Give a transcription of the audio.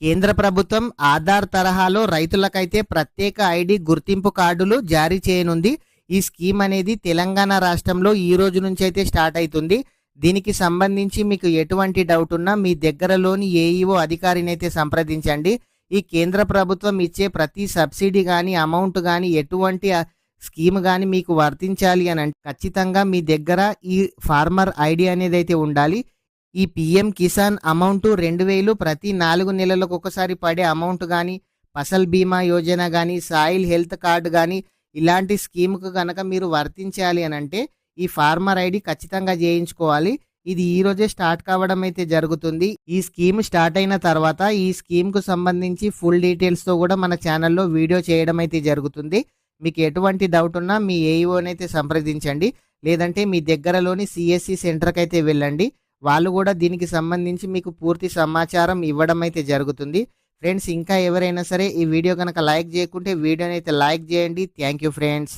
కేంద్ర ప్రభుత్వం ఆధార్ తరహాలో రైతులకైతే ప్రత్యేక ఐడి గుర్తింపు కార్డులు జారీ చేయనుంది. ఈ స్కీమ్ అనేది తెలంగాణ రాష్ట్రంలో ఈ రోజు నుంచి అయితే స్టార్ట్ అవుతుంది. దీనికి సంబంధించి మీకు ఎటువంటి డౌట్ ఉన్నా మీ దగ్గరలోని ఏఈఓ అధికారిని అయితే సంప్రదించండి. ఈ కేంద్ర ప్రభుత్వం ఇచ్చే ప్రతి సబ్సిడీ కానీ అమౌంట్ కానీ ఎటువంటి స్కీమ్ కానీ మీకు వర్తించాలి అని అంటే ఖచ్చితంగా మీ దగ్గర ఈ ఫార్మర్ ఐడి అనేది అయితే ఉండాలి. ఈ పిఎం కిసాన్ అమౌంట్ 2000 ప్రతి 4 నెలలకు ఒకసారి పడే అమౌంట్ కానీ, ఫసల్ బీమా యోజన కానీ, సాయిల్ హెల్త్ కార్డు కానీ ఇలాంటి స్కీమ్కు కనుక మీరు వర్తించాలి అని అంటే ఈ ఫార్మర్ ఐడి ఖచ్చితంగా చేయించుకోవాలి. ఇది ఈ రోజే స్టార్ట్ కావడం అయితే జరుగుతుంది. ఈ స్కీమ్ స్టార్ట్ అయిన తర్వాత ఈ స్కీమ్కు సంబంధించి ఫుల్ డీటెయిల్స్తో కూడా మన ఛానల్లో వీడియో చేయడం అయితే జరుగుతుంది. మీకు ఎటువంటి డౌట్ ఉన్నా మీ ఏఈఓని అయితే సంప్రదించండి. లేదంటే మీ దగ్గరలోని సిఎస్సి సెంటర్కి అయితే వెళ్ళండి. వాళ్ళు కూడా దీనికి సంబంధించి మీకు పూర్తి సమాచారం ఇవ్వడం అయితే జరుగుతుంది. ఫ్రెండ్స్, ఇంకా ఎవరైనా సరే ఈ వీడియో కనుక లైక్ చేయకుంటే వీడియోని అయితే లైక్ చేయండి. Thank you friends.